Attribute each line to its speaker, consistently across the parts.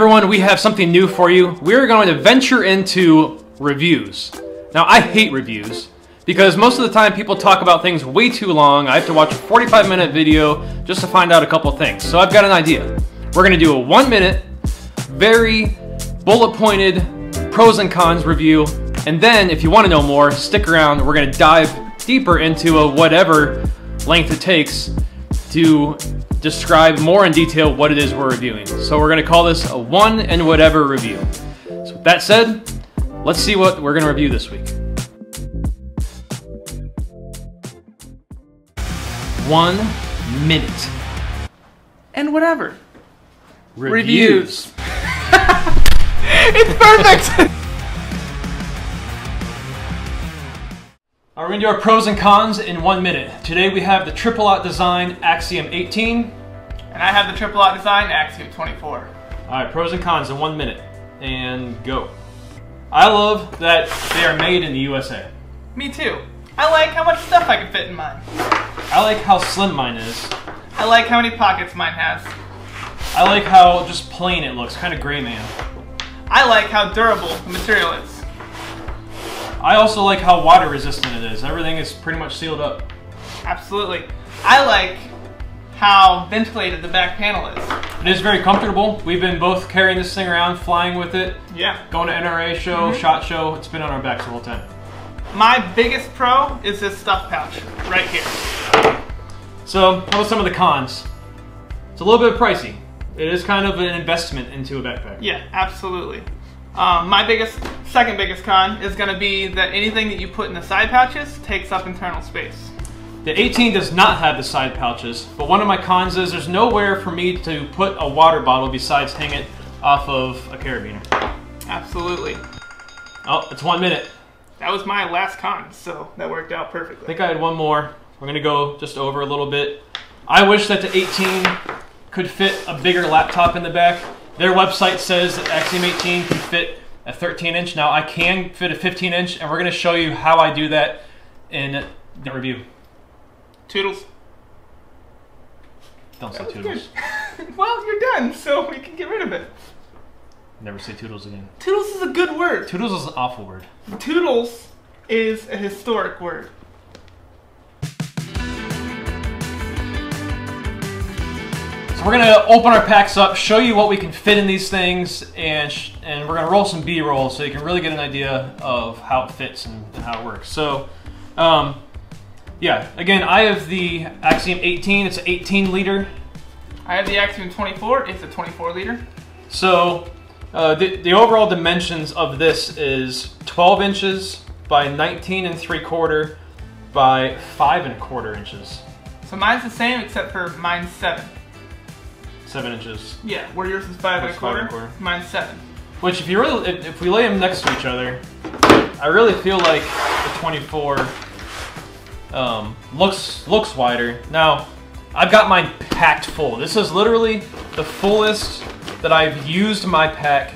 Speaker 1: Everyone, we have something new for you. We're going to venture into reviews. Now, I hate reviews because most of the time people talk about things way too long. I have to watch a 45-minute video just to find out a couple things. So I've got an idea. We're going to do a 1-minute, very bullet-pointed pros and cons review. And then, if you want to know more, stick around. We're going to dive deeper into a whatever length it takes to describe more in detail what it is we're reviewing. So we're going to call this a 1&Whatever review. So with that said, let's see what we're going to review this week. 1 minute.
Speaker 2: And whatever.
Speaker 1: Reviews.
Speaker 2: It's perfect!
Speaker 1: We're going to do our pros and cons in 1 minute. Today we have the Triple Aught Design Axiom 18.
Speaker 2: And I have the Triple Aught Design Axiom 24.
Speaker 1: Alright, pros and cons in 1 minute. And go. I love that they are made in the USA.
Speaker 2: Me too. I like how much stuff I can fit in mine.
Speaker 1: I like how slim mine is.
Speaker 2: I like how many pockets mine has.
Speaker 1: I like how just plain it looks, kind of gray man.
Speaker 2: I like how durable the material is.
Speaker 1: I also like how water resistant it is. Everything is pretty much sealed up.
Speaker 2: Absolutely. I like how ventilated the back panel is.
Speaker 1: It is very comfortable. We've been both carrying this thing around, flying with it.
Speaker 2: Yeah.
Speaker 1: Going to NRA show, SHOT Show. It's been on our backs the whole time.
Speaker 2: My biggest pro is this stuff pouch right here.
Speaker 1: So, how about some of the cons? It's a little bit pricey. It is kind of an investment into a backpack.
Speaker 2: Yeah, absolutely. My second biggest con is going to be that anything that you put in the side pouches takes up internal space.
Speaker 1: The 18 does not have the side pouches, but one of my cons is there's nowhere for me to put a water bottle besides hang it off of a carabiner.
Speaker 2: Absolutely.
Speaker 1: Oh, it's 1 minute.
Speaker 2: That was my last con, so that worked out perfectly.
Speaker 1: I think I had one more. We're going to go just over a little bit. I wish that the 18 could fit a bigger laptop in the back. Their website says that Axiom 18 can fit a 13-inch. Now I can fit a 15-inch, and we're going to show you how I do that in the review.
Speaker 2: Toodles.
Speaker 1: Don't say toodles.
Speaker 2: Well, you're done, so we can get rid of it.
Speaker 1: Never say toodles again.
Speaker 2: Toodles is a good word.
Speaker 1: Toodles is an awful word.
Speaker 2: Toodles is a historic word.
Speaker 1: So we're going to open our packs up, show you what we can fit in these things, and we're going to roll some B-roll so you can really get an idea of how it fits and how it works. So, yeah, again, I have the Axiom 18. It's an 18 liter.
Speaker 2: I have the Axiom 24. It's a 24 liter.
Speaker 1: So, the overall dimensions of this is 12 inches by 19 3/4 by 5 1/4 inches.
Speaker 2: So mine's the same except for mine's 7.
Speaker 1: 7 inches.
Speaker 2: Yeah, where yours is 5 1/4.
Speaker 1: 5
Speaker 2: Mine's 7.
Speaker 1: Which, if we lay them next to each other, I really feel like the 24 looks wider. Now, I've got mine packed full. This is literally the fullest that I've used my pack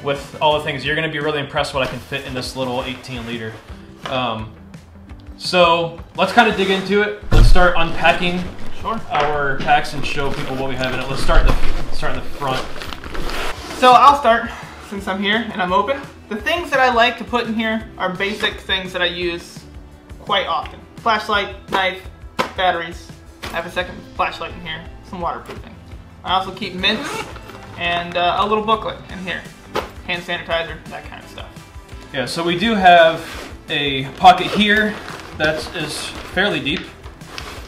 Speaker 1: with all the things. You're going to be really impressed what I can fit in this little 18 liter. So let's kind of dig into it. Let's start unpacking our packs and show people what we have in it. Let's start in the front.
Speaker 2: So I'll start since I'm here and I'm open. The things that I like to put in here are basic things that I use quite often. Flashlight, knife, batteries. I have a second flashlight in here, some waterproofing. I also keep mints and a little booklet in here. Hand sanitizer, that kind of stuff.
Speaker 1: Yeah, so we do have a pocket here that is fairly deep.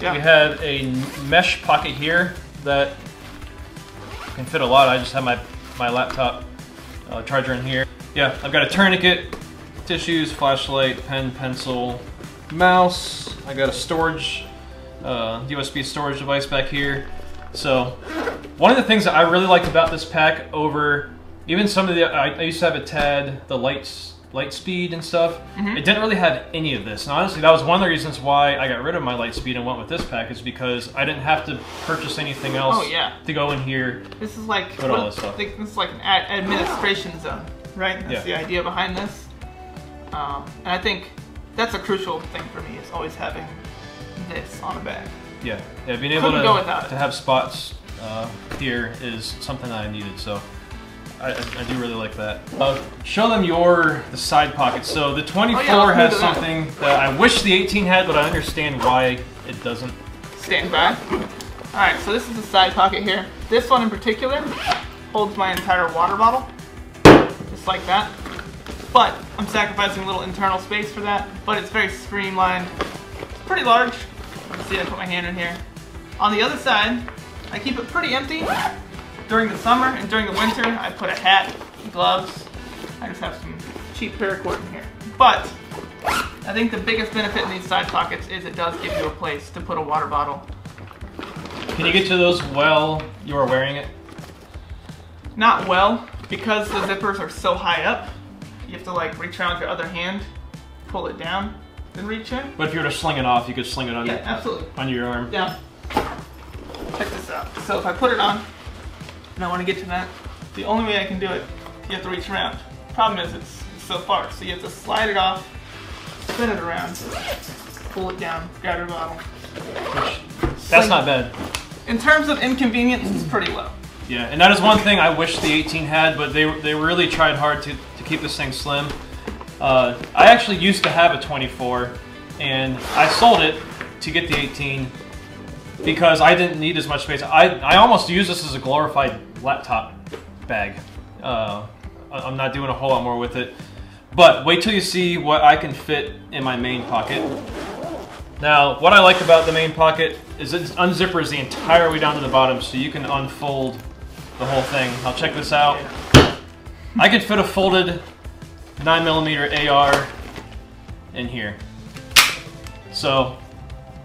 Speaker 1: Yeah. We have a mesh pocket here that can fit a lot. I just have my laptop charger in here. Yeah, I've got a tourniquet, tissues, flashlight, pen, pencil, mouse. I got a storage, USB storage device back here. So, one of the things that I really liked about this pack over even some of the, I used to have a TAD, the light speed and stuff. It didn't really have any of this. And honestly, that was one of the reasons why I got rid of my light speed and went with this pack, is because I didn't have to purchase anything else to go in here.
Speaker 2: This is like,
Speaker 1: put all this stuff.
Speaker 2: This is like an administration zone, right? That's the idea behind this. And I think that's a crucial thing for me, is always having this on a bag.
Speaker 1: Yeah, being able to have spots here is something that I needed. So I do really like that. Show them the side pockets. So the 24 has something that I wish the 18 had, but I understand why it doesn't.
Speaker 2: Stand by. Alright, so this is the side pocket here. This one in particular holds my entire water bottle, just like that. But I'm sacrificing a little internal space for that, but it's very streamlined. It's pretty large. You can see I put my hand in here. On the other side, I keep it pretty empty. During the summer and during the winter, I put a hat, gloves. I just have some cheap paracord in here. But I think the biggest benefit in these side pockets is it does give you a place to put a water bottle.
Speaker 1: Can you get to those while you are wearing it?
Speaker 2: Not well, because the zippers are so high up. You have to like reach around with your other hand, pull it down, then reach in.
Speaker 1: But if you were to sling it off, you could sling it on,
Speaker 2: absolutely.
Speaker 1: On your arm.
Speaker 2: Yeah. Check this out. So if I put it on, and I want to get to that, the only way I can do it, you have to reach around. Problem is it's so far, so you have to slide it off, spin it around, pull it down, grab your bottle.
Speaker 1: That's not bad.
Speaker 2: In terms of inconvenience, it's pretty low.
Speaker 1: Yeah, and that is one thing I wish the 18 had, but they really tried hard to keep this thing slim. I actually used to have a 24, and I sold it to get the 18 because I didn't need as much space. I almost use this as a glorified laptop bag. I'm not doing a whole lot more with it. But wait till you see what I can fit in my main pocket. Now, what I like about the main pocket is it unzippers the entire way down to the bottom, so you can unfold the whole thing. Now check this out. I could fit a folded 9mm AR in here. So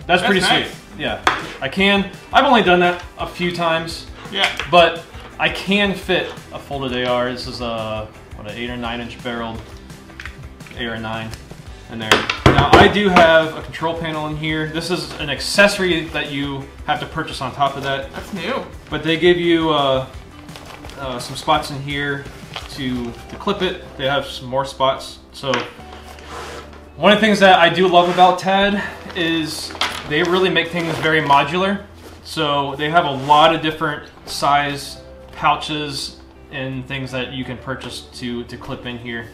Speaker 1: that's pretty
Speaker 2: nice.
Speaker 1: sweet. Yeah, I can. I've only done that a few times.
Speaker 2: Yeah.
Speaker 1: But I can fit a folded AR. This is a, what, an 8 or 9 inch barreled AR-9 in there. Now I do have a control panel in here. This is an accessory that you have to purchase on top of that.
Speaker 2: That's new.
Speaker 1: But they give you some spots in here to clip it. They have some more spots. So one of the things that I do love about TAD is they really make things very modular. So they have a lot of different size pouches and things that you can purchase to clip in here.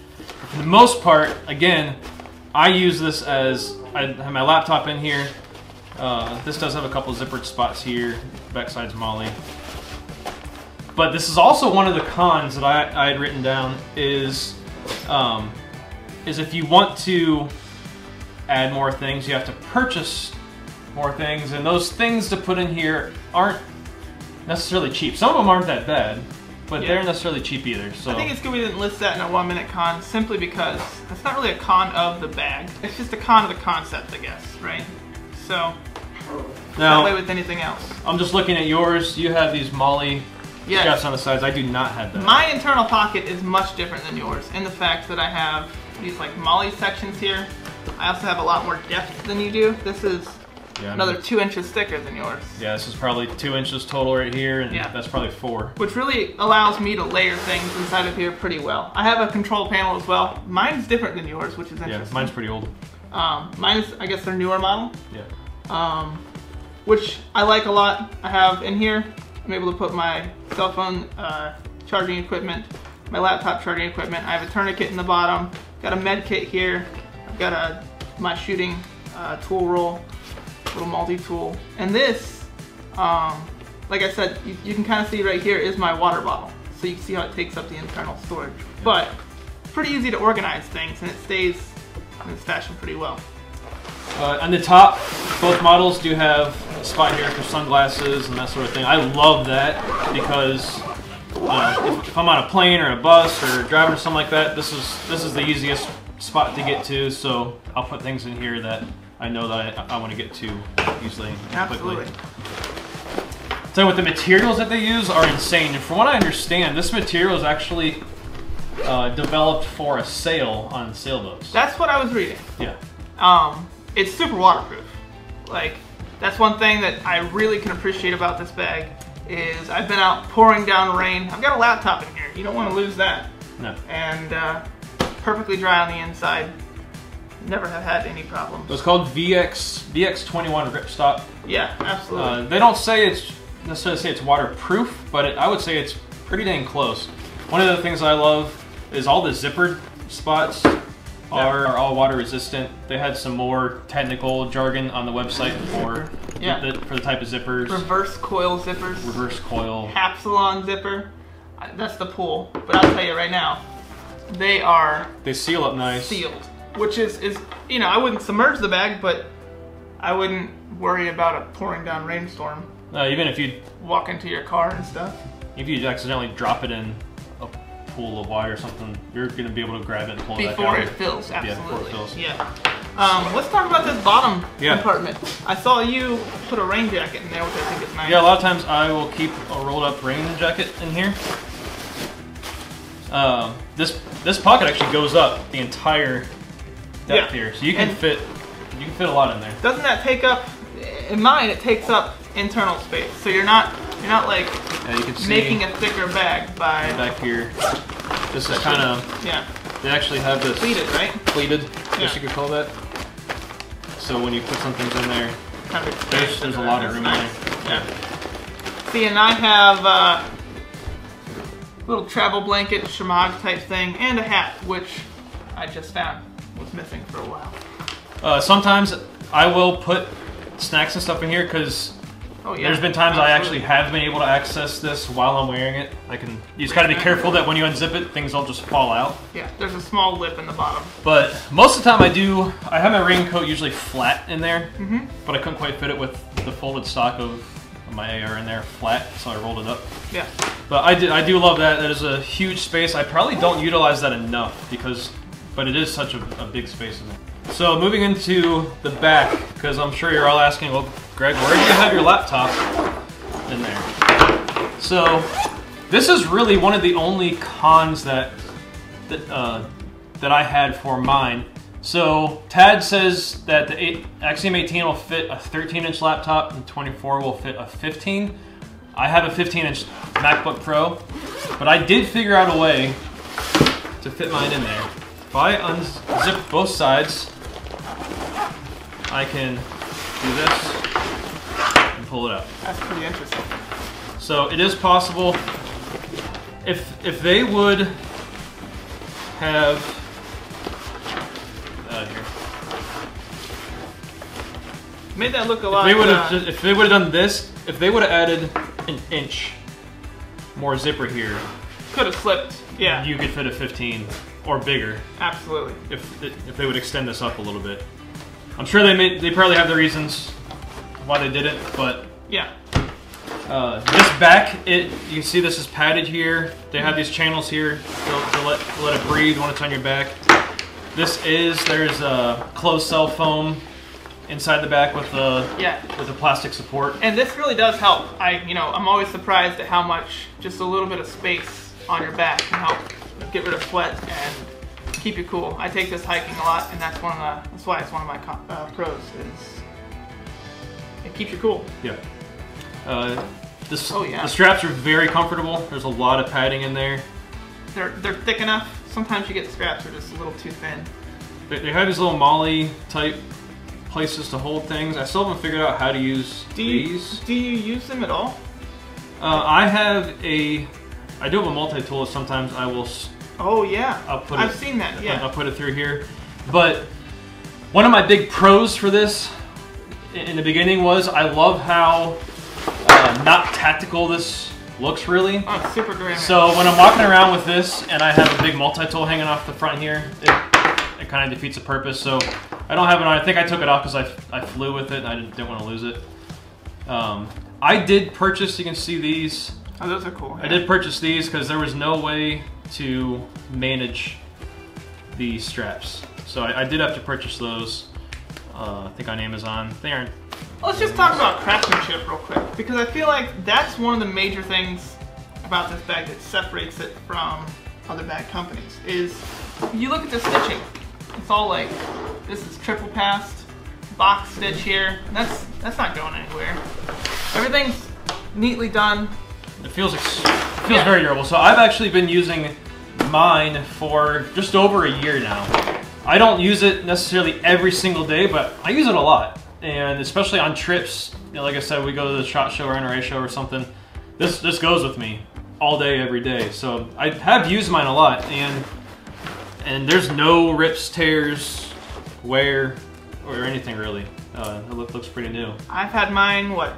Speaker 1: For the most part, again, I use this as, I have my laptop in here. This does have a couple zippered spots here, backside's Molly. But this is also one of the cons that I had written down is if you want to add more things, you have to purchase more things, and those things to put in here aren't necessarily cheap. Some of them aren't that bad, but they're necessarily cheap either. So
Speaker 2: I think it's good we didn't list that in a 1 minute con simply because that's not really a con of the bag. It's just a con of the concept, I guess, right? So
Speaker 1: now,
Speaker 2: that way with anything else.
Speaker 1: I'm just looking at yours. You have these Molly straps on the sides. I do not have that.
Speaker 2: My internal pocket is much different than yours in the fact that I have these like Molly sections here. I also have a lot more depth than you do. This is another 2 inches thicker than yours.
Speaker 1: Yeah, this is probably 2 inches total right here, and that's probably 4.
Speaker 2: Which really allows me to layer things inside of here pretty well. I have a control panel as well. Mine's different than yours, which is interesting.
Speaker 1: Yeah, mine's pretty old.
Speaker 2: Mine is, I guess, their newer model.
Speaker 1: Yeah.
Speaker 2: Which I like a lot. I have in here, I'm able to put my cell phone charging equipment, my laptop charging equipment. I have a tourniquet in the bottom. Got a med kit here. I've got my shooting tool roll. Little multi-tool, and this like I said, you can kind of see right here is my water bottle, so you can see how it takes up the internal storage. But pretty easy to organize things, and it stays in its fashion pretty well.
Speaker 1: On the top, both models do have a spot here for sunglasses and that sort of thing. I love that because if I'm on a plane or a bus or driving or something like that, this is the easiest spot to get to, so I'll put things in here that I know that I want to get to easily and quickly. So with the materials that they use are insane. And from what I understand, this material is actually developed for a sail on sailboats.
Speaker 2: That's what I was reading.
Speaker 1: Yeah.
Speaker 2: It's super waterproof. Like, that's one thing that I really can appreciate about this bag is I've been out pouring down rain. I've got a laptop in here. You don't want to lose that.
Speaker 1: No.
Speaker 2: And perfectly dry on the inside. Never have had any problems.
Speaker 1: It's called VX21 ripstop.
Speaker 2: Yeah, absolutely.
Speaker 1: They don't say necessarily say it's waterproof, but I would say it's pretty dang close. One of the things I love is all the zippered spots are all water resistant. They had some more technical jargon on the website for the type of zippers.
Speaker 2: Reverse coil zippers.
Speaker 1: Reverse coil.
Speaker 2: Capsulon zipper. That's the pool. But I'll tell you right now, they
Speaker 1: seal up nice.
Speaker 2: Sealed, which is you know, I wouldn't submerge the bag, but I wouldn't worry about a pouring down rainstorm.
Speaker 1: Even if you
Speaker 2: walk into your car and stuff.
Speaker 1: If you accidentally drop it in a pool of water or something, you're going to be able to grab it and pull it back out.
Speaker 2: Before it fills, absolutely.
Speaker 1: Yeah, before it fills.
Speaker 2: Yeah. Let's talk about this bottom compartment. I saw you put a rain jacket in there, which I think is nice.
Speaker 1: Yeah, a lot of times I will keep a rolled up rain jacket in here. This pocket actually goes up the entire depth here, so you can fit a lot in there. Doesn't
Speaker 2: that take up? In mine, it takes up internal space, so you're not like
Speaker 1: you can see
Speaker 2: making a thicker bag by
Speaker 1: back here. This is kind of They actually have this
Speaker 2: pleated, right?
Speaker 1: Pleated, I guess you could call that. So when you put some things in there,
Speaker 2: kind of
Speaker 1: there's a lot of room in there.
Speaker 2: Yeah. See, and I have a little travel blanket, shamag type thing, and a hat, which I just found was missing for a while.
Speaker 1: Sometimes I will put snacks and stuff in here because there's been times I actually have been able to access this while I'm wearing it. You just gotta be careful that when you unzip it, things don't just fall out.
Speaker 2: Yeah, there's a small lip in the bottom.
Speaker 1: But most of the time I have my raincoat usually flat in there, but I couldn't quite fit it with the folded stock of my AR in there flat, so I rolled it up.
Speaker 2: Yeah.
Speaker 1: But I do love that. That is a huge space. I probably don't utilize that enough but it is such a big space in there. So moving into the back, because I'm sure you're all asking, well, Greg, where do you have your laptop in there? So this is really one of the only cons that I had for mine. So Tad says that the Axiom 18 will fit a 13-inch laptop and 24 will fit a 15. I have a 15-inch MacBook Pro, but I did figure out a way to fit mine in there. If I unzip both sides, I can do this and pull it out.
Speaker 2: That's pretty interesting.
Speaker 1: So it is possible. If they would have here.
Speaker 2: Made that look a lot.
Speaker 1: If they would have done this, if they would have added an inch more zipper here,
Speaker 2: could have slipped. Yeah.
Speaker 1: You could fit a 15 or bigger.
Speaker 2: Absolutely.
Speaker 1: If they would extend this up a little bit. I'm sure they probably have their reasons why they did it, but
Speaker 2: yeah.
Speaker 1: This back, you can see this is padded here. They have these channels here to let it breathe when it's on your back. There's a closed cell foam inside the back with the plastic support.
Speaker 2: And this really does help. I'm always surprised at how much just a little bit of space on your back can help get rid of sweat and keep you cool. I take this hiking a lot, and that's why it's one of my pros. Is it keeps you cool.
Speaker 1: Yeah. The straps are very comfortable. There's a lot of padding in there.
Speaker 2: They're thick enough. Sometimes you get straps that are just a little too thin.
Speaker 1: They have these little MOLLE type places to hold things. I still haven't figured out how to use these.
Speaker 2: Do you use them at all?
Speaker 1: I do have a multi-tool. Sometimes I will.
Speaker 2: Oh yeah, I've seen that. Yeah,
Speaker 1: I'll put it through here. But one of my big pros for this in the beginning was I love how not tactical this looks really.
Speaker 2: Oh, it's super dynamic.
Speaker 1: So when I'm walking around with this and I have a big multi-tool hanging off the front here, it kind of defeats the purpose. So I don't have it on. I think I took it off because I flew with it and I didn't want to lose it. I did purchase, you can see these.
Speaker 2: Oh, those are cool. Yeah.
Speaker 1: I did purchase these because there was no way to manage the straps. So I did have to purchase those, I think on Amazon. They aren't.
Speaker 2: Let's just talk about craftsmanship real quick, because I feel like that's one of the major things about this bag that separates it from other bag companies. Is you look at the stitching, it's all like, this is triple passed, box stitch here, and that's not going anywhere. Everything's neatly done.
Speaker 1: It feels very durable. So I've actually been using mine for just over a year now. I don't use it necessarily every single day, but I use it a lot. And especially on trips, like I said, we go to the SHOT Show or NRA show or something, this goes with me. all day, every day. So I have used mine a lot, and there's no rips, tears, wear, or anything really. It looks pretty new.
Speaker 2: I've had mine, what,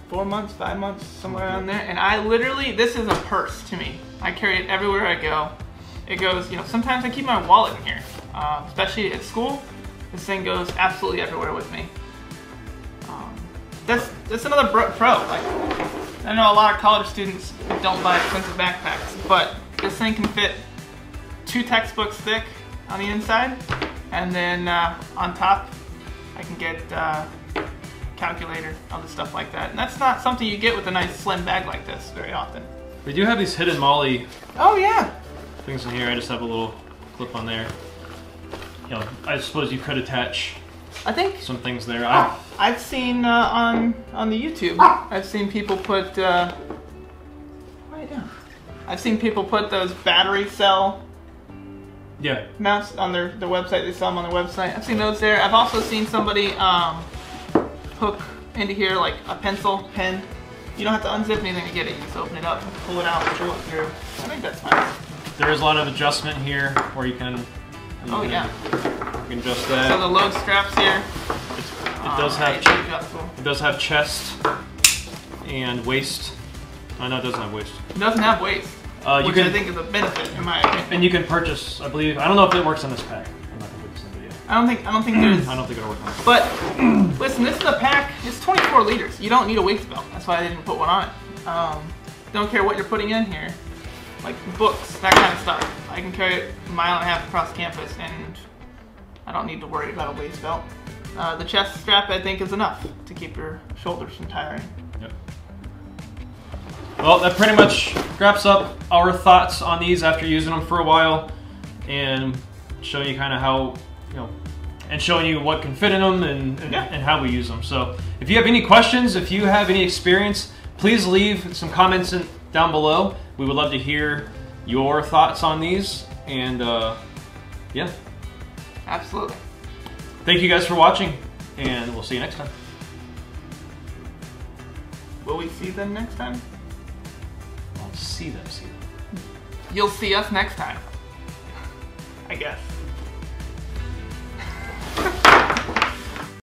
Speaker 2: 4 months, 5 months, somewhere around there, and I literally, this is a purse to me. I carry it everywhere I go. It goes, you know, sometimes I keep my wallet in here, especially at school. This thing goes absolutely everywhere with me. That's another pro. Like, I know a lot of college students don't buy expensive backpacks, but this thing can fit 2 textbooks thick on the inside, and then on top, I can get calculator, other stuff like that. And that's not something you get with a nice slim bag like this very often.
Speaker 1: We do have these hidden Molly.
Speaker 2: Oh yeah.
Speaker 1: Things in here. I just have a little clip on there. You know, I suppose you could attach.
Speaker 2: I think
Speaker 1: some things there.
Speaker 2: I've seen on the YouTube. I've seen people put. What are you doing? I've seen people put those battery cell.
Speaker 1: Yeah.
Speaker 2: Mounts on their website. They sell them on their website. I've seen those there. I've also seen somebody hook into here like a pencil, pen. You don't have to unzip anything to get it. You just open it up, pull it out, pull it through. I think that's fine.
Speaker 1: There is a lot of adjustment here where you can.
Speaker 2: Oh yeah.
Speaker 1: You can adjust that.
Speaker 2: So the load straps here.
Speaker 1: It does have chest and waist. Oh, no, it doesn't have waist.
Speaker 2: It doesn't have waist. Which I think is a benefit in my opinion.
Speaker 1: And you can purchase, I believe. I don't know if it works on this pack. I'm not gonna put this in the video.
Speaker 2: I don't think there's.
Speaker 1: I don't think it'll work on this.
Speaker 2: But listen, this is a pack. It's 24 liters. You don't need a waist belt. That's why I didn't put one on it. Don't care what you're putting in here, like books, that kind of stuff. I can carry it a mile and a half across campus, and I don't need to worry about a waist belt. The chest strap, I think, is enough to keep your shoulders from tiring.
Speaker 1: Yep. Well, that pretty much wraps up our thoughts on these after using them for a while, and showing you kind of how, you know, and showing you what can fit in them and how we use them. So if you have any questions, if you have any experience, please leave some comments down below. We would love to hear your thoughts on these, and yeah.
Speaker 2: Absolutely.
Speaker 1: Thank you guys for watching, and we'll see you next time.
Speaker 2: Will we see them next time?
Speaker 1: I'll see them.
Speaker 2: You'll see us next time, I guess.